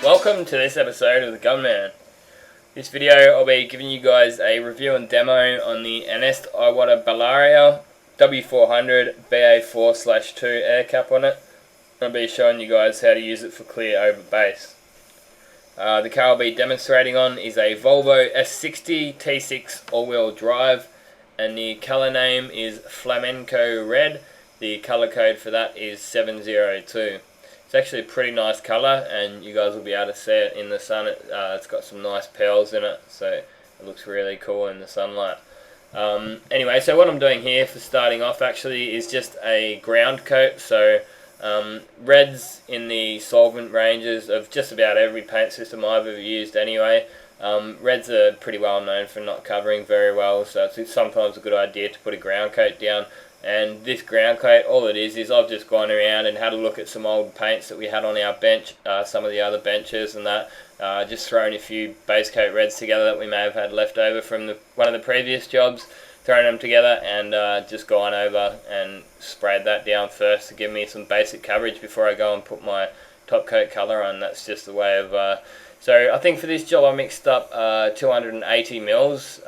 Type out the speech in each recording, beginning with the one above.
Welcome to this episode of the Gunman. This video I'll be giving you guys a review and demo on the Anest Iwata Bellaria W-400-BA4-2 Air cap on it. I'll be showing you guys how to use it for clear over base. The car I'll be demonstrating on is a Volvo S60 T6 all-wheel drive, and the colour name is Flamenco Red. The colour code for that is 702. It's actually a pretty nice colour, and you guys will be able to see it in the sun. It's got some nice pearls in it, so it looks really cool in the sunlight. Anyway, so what I'm doing here for starting off actually is just a ground coat. So reds in the solvent ranges of just about every paint system I've ever used anyway. Reds are pretty well known for not covering very well, so it's sometimes a good idea to put a ground coat down. And this ground coat, all it is I've just gone around and had a look at some old paints that we had on our bench, some of the other benches and that, just thrown a few base coat reds together that we may have had left over from one of the previous jobs, thrown them together and just gone over and sprayed that down first to give me some basic coverage before I go and put my top coat colour on. That's just a way of... So I think for this job I mixed up 280 mils,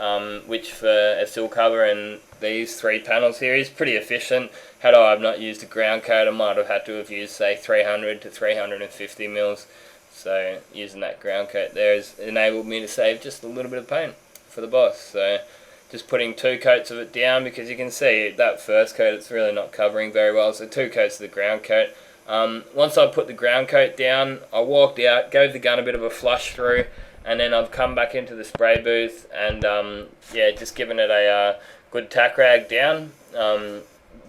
which for a sill cover and these three panels here is pretty efficient. Had I have not used a ground coat, I might have had to have used say 300 to 350 mils. So using that ground coat there has enabled me to save just a little bit of paint for the boss. So just putting two coats of it down, because you can see that first coat it's really not covering very well, so two coats of the ground coat. Once I put the ground coat down, I walked out, gave the gun a bit of a flush through, and then I've come back into the spray booth and yeah, just given it a good tack rag down,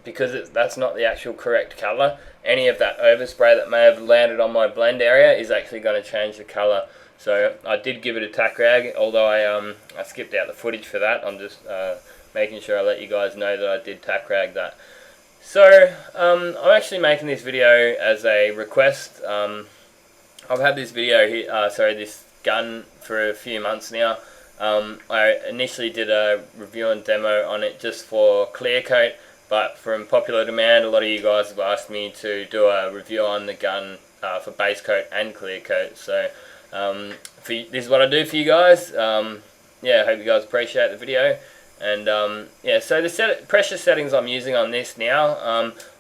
because that's not the actual correct colour. Any of that overspray that may have landed on my blend area is actually going to change the colour. So I did give it a tack rag, although I skipped out the footage for that. I'm just making sure I let you guys know that I did tack rag that. So I'm actually making this video as a request. I've had this video here, this gun for a few months now. I initially did a review and demo on it just for clear coat, but from popular demand a lot of you guys have asked me to do a review on the gun for base coat and clear coat. So this is what I do for you guys. Yeah, I hope you guys appreciate the video. And yeah, so the pressure settings I'm using on this now,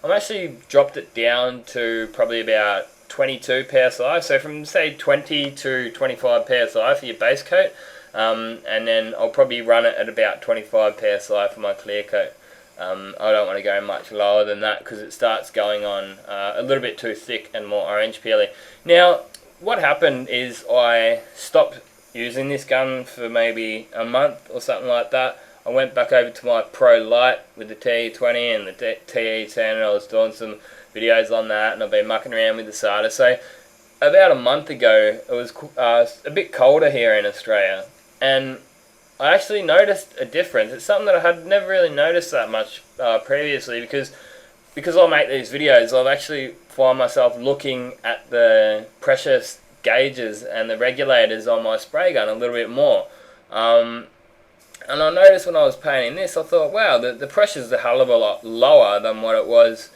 I'm actually dropped it down to probably about 22 psi, so from say 20 to 25 psi for your base coat, and then I'll probably run it at about 25 psi for my clear coat. I don't want to go much lower than that because it starts going on a little bit too thick and more orange peely. Now what happened is I stopped using this gun for maybe a month or something like that. I went back over to my Pro Light with the TE20 and the TE10, and I was doing some videos on that, and I've been mucking around with the SATA. So about a month ago, it was a bit colder here in Australia, and I actually noticed a difference. It's something that I had never really noticed that much previously, because I make these videos, I've actually find myself looking at the pressure gauges and the regulators on my spray gun a little bit more. And I noticed when I was painting this, I thought, wow, the pressure's a hell of a lot lower than what it was,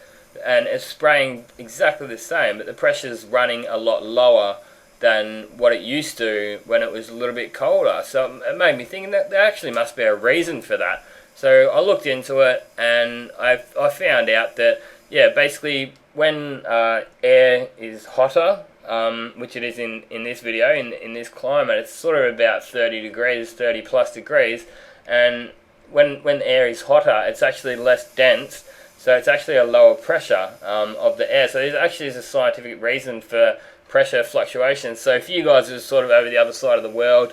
and it's spraying exactly the same, but the pressure's running a lot lower than what it used to when it was a little bit colder. So it made me think that there actually must be a reason for that. So I looked into it, and I found out that, yeah, basically when air is hotter, which it is in this video, in this climate, it's sort of about 30 degrees, 30 plus degrees, and when air is hotter, it's actually less dense, so it's actually a lower pressure of the air. So there actually is a scientific reason for pressure fluctuations. So if you guys are sort of over the other side of the world,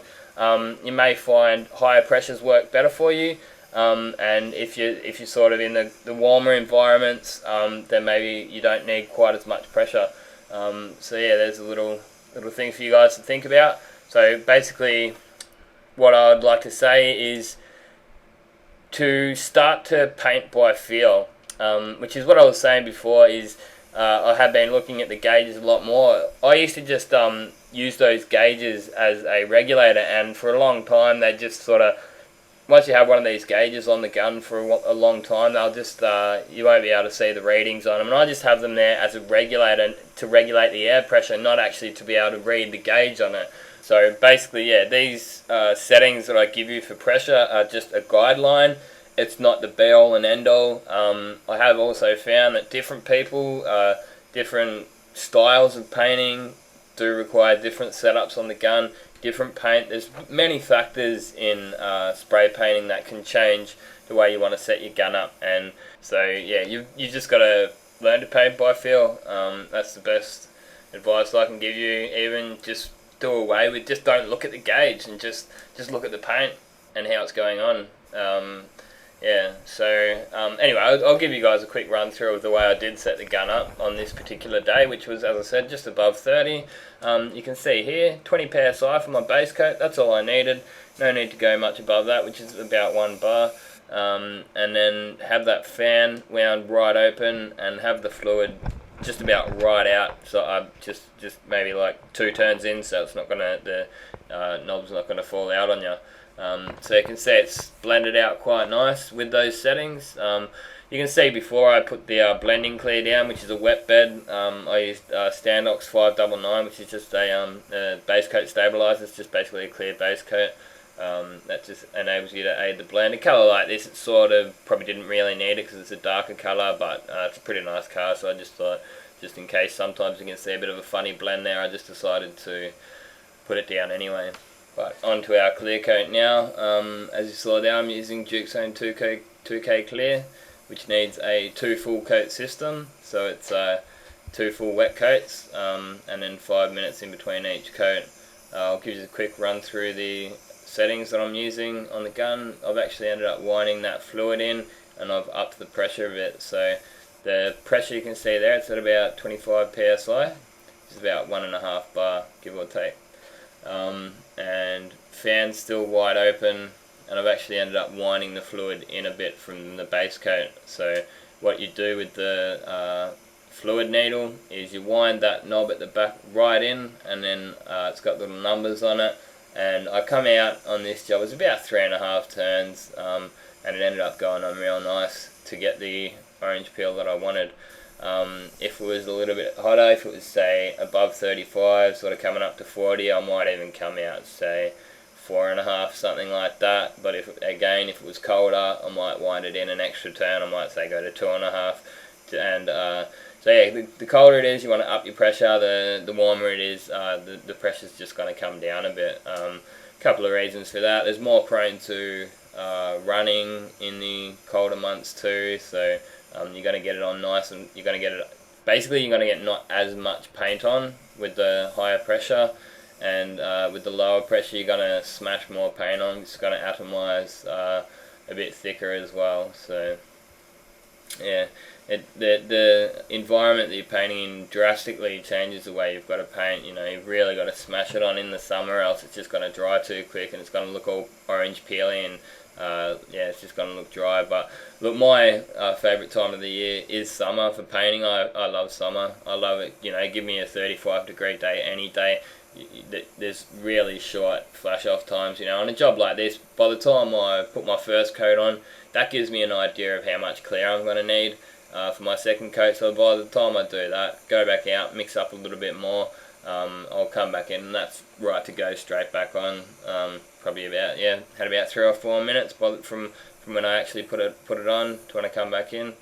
you may find higher pressures work better for you, and if you're sort of in the warmer environments, then maybe you don't need quite as much pressure. So yeah, there's a little thing for you guys to think about. So basically what I'd like to say is to start to paint by feel, which is what I was saying before, is I have been looking at the gauges a lot more. I used to just use those gauges as a regulator, and for a long time they just sort of once you have one of these gauges on the gun for a long time, they'll just you won't be able to see the readings on them. And I just have them there as a regulator to regulate the air pressure, not actually to be able to read the gauge on it. So basically, yeah, these settings that I give you for pressure are just a guideline. It's not the be-all and end-all. I have also found that different people, different styles of painting do require different setups on the gun, different paint. There's many factors in spray painting that can change the way you want to set your gun up. And so, yeah, you just got to learn to paint by feel. That's the best advice I can give you. Even just do away with, just don't look at the gauge and just look at the paint and how it's going on. Yeah, so anyway, I'll give you guys a quick run through of the way I did set the gun up on this particular day, which was, as I said, just above 30. You can see here, 20 psi for my base coat. That's all I needed. No need to go much above that, which is about 1 bar. And then have that fan wound right open and have the fluid just about right out. So I just maybe like 2 turns in, so it's not gonna, the knob's not gonna fall out on you. So you can see it's blended out quite nice with those settings. You can see before I put the blending clear down, which is a wet bed. I used Standox 599, which is just a base coat stabilizer. It's just basically a clear base coat. That just enables you to aid the blend. A colour like this, it sort of probably didn't really need it because it's a darker colour, but it's a pretty nice car, so I just thought, just in case sometimes you can see a bit of a funny blend there, I just decided to put it down anyway. But onto our clear coat now. As you saw there, I'm using Duke Zone 2K Clear, which needs a 2 full coat system, so it's 2 full wet coats and then 5 minutes in between each coat. I'll give you a quick run through the settings that I'm using on the gun. I've actually ended up winding that fluid in and I've upped the pressure a bit. So the pressure you can see there, it's at about 25 psi, which is about 1.5 bar, give or take. And fan's still wide open, and I've actually ended up winding the fluid in a bit from the base coat. So what you do with the fluid needle is you wind that knob at the back right in, and then it's got little numbers on it. And I come out on this job, it was about 3.5 turns, and it ended up going on real nice to get the orange peel that I wanted. If it was a little bit hotter, if it was say above 35, sort of coming up to 40, I might even come out say 4.5, something like that. But if it was colder, I might wind it in an extra turn. I might say go to 2.5. And so yeah, the colder it is, you want to up your pressure. The warmer it is, the pressure's just going to come down a bit. Couple of reasons for that. There's more prone to running in the colder months too. So you're going to get it on nice, and you're going to get it. Basically, you're going to get not as much paint on with the higher pressure, and with the lower pressure, you're going to smash more paint on. It's going to atomize a bit thicker as well. So yeah, the environment that you're painting in drastically changes the way you've got to paint. You know, you've really got to smash it on in the summer, else it's just going to dry too quick and it's going to look all orange peely, and yeah, it's just going to look dry. But look, my favourite time of the year is summer for painting. I love summer. I love it. You know, give me a 35-degree day any day. There's really short flash off times. You know, on a job like this, by the time I put my first coat on, that gives me an idea of how much clear I'm going to need for my second coat. So by the time I do that, go back out, mix up a little bit more, I'll come back in, and that's right to go straight back on. Probably about, yeah, had about 3 or 4 minutes from when I actually put it on to when I come back in.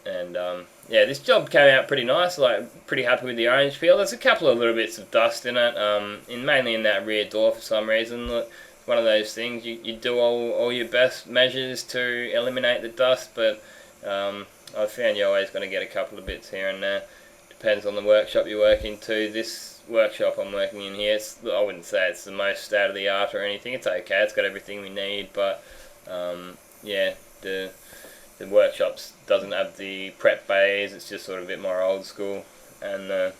And yeah, this job came out pretty nice. Like, pretty happy with the orange peel. There's a couple of little bits of dust in it, mainly in that rear door for some reason. Look, it's one of those things, you do all your best measures to eliminate the dust, but I found you're always going to get a couple of bits here and there. Depends on the workshop you work into. This workshop I'm working in here, I wouldn't say it's the most state of the art or anything. It's okay, it's got everything we need, but yeah, the workshops doesn't have the prep bays. It's just sort of a bit more old school, and the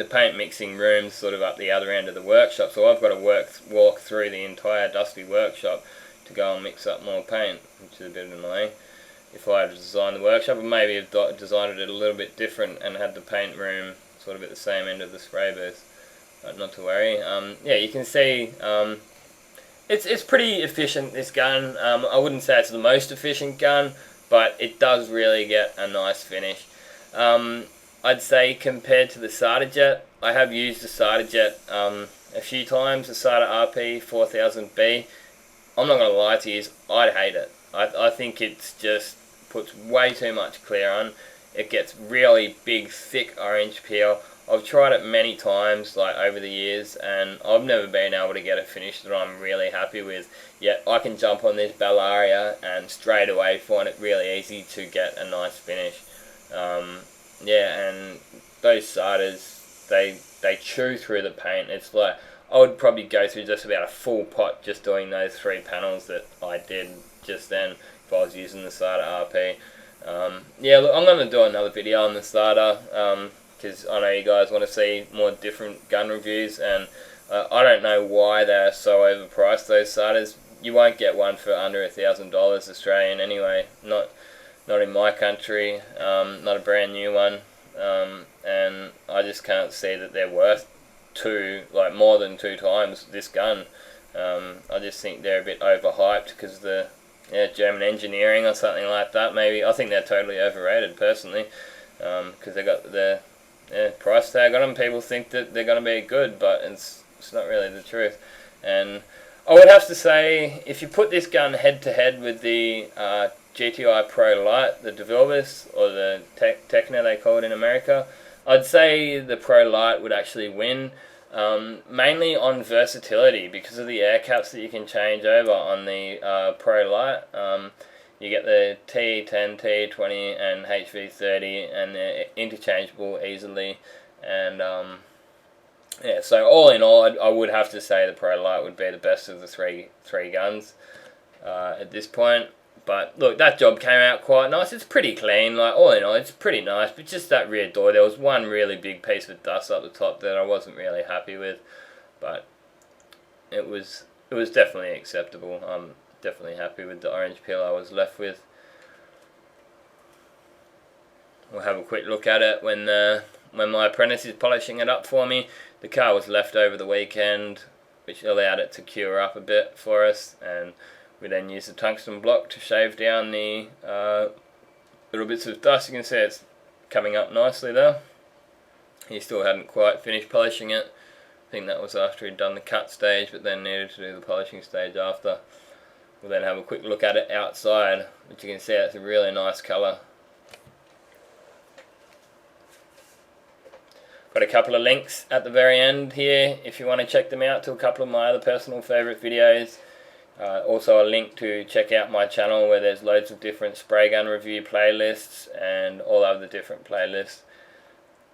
paint mixing room's sort of up the other end of the workshop, so I've got to walk through the entire dusty workshop to go and mix up more paint, which is a bit annoying. If I had designed the workshop, I maybe have designed it a little bit different and had the paint room sort of at the same end of the spray booth. But not to worry. Yeah, you can see It's pretty efficient, this gun. I wouldn't say it's the most efficient gun, but it does really get a nice finish. I'd say compared to the SATA Jet, I have used the SATA Jet a few times, the SATA RP4000B. I'm not going to lie to you, I'd hate it. I think it's just puts way too much clear on. It gets really big, thick orange peel. I've tried it many times, like over the years, and I've never been able to get a finish that I'm really happy with. Yet I can jump on this Bellaria and straight away find it really easy to get a nice finish. Yeah, and those SATAs, they chew through the paint. It's like, I would probably go through just about a full pot just doing those 3 panels that I did just then if I was using the SATA RP. Yeah, look, I'm going to do another video on the SATA, because I know you guys want to see more different gun reviews, and I don't know why they're so overpriced, those SATAs. You won't get one for under $1,000 Australian anyway, not in my country, not a brand new one, and I just can't see that they're worth more than 2 times this gun. I just think they're a bit overhyped because of the German engineering or something like that. Maybe I think they're totally overrated personally, because they got the price tag on them. People think that they're going to be good, but it's not really the truth. And I would have to say, if you put this gun head to head with the GTI Pro Lite, the DeVilbiss, or the Tecna they call it in America, I'd say the Pro Lite would actually win, mainly on versatility because of the air caps that you can change over on the Pro Lite. You get the T10, T20 and HV30, and they're interchangeable easily. And yeah, so all in all, I would have to say the Pro Lite would be the best of the three guns at this point. But look, that job came out quite nice. It's pretty clean. Like, all in all, it's pretty nice. But just that rear door, there was one really big piece of dust up the top that I wasn't really happy with. But it was definitely acceptable. I'm definitely happy with the orange peel I was left with. We'll have a quick look at it when my apprentice is polishing it up for me. The car was left over the weekend, which allowed it to cure up a bit for us, and we then used the tungsten block to shave down the little bits of dust. You can see it's coming up nicely there. He still hadn't quite finished polishing it. I think that was after he'd done the cut stage, but then needed to do the polishing stage after. We'll then have a quick look at it outside, which you can see it's a really nice colour. Got a couple of links at the very end here if you want to check them out to a couple of my other personal favourite videos. Also a link to check out my channel where there's loads of different spray gun review playlists and all other different playlists.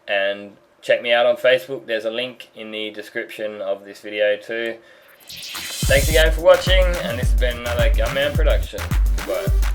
And check me out on Facebook, there's a link in the description of this video too. Thanks again for watching, and this has been another Gunman production. Goodbye.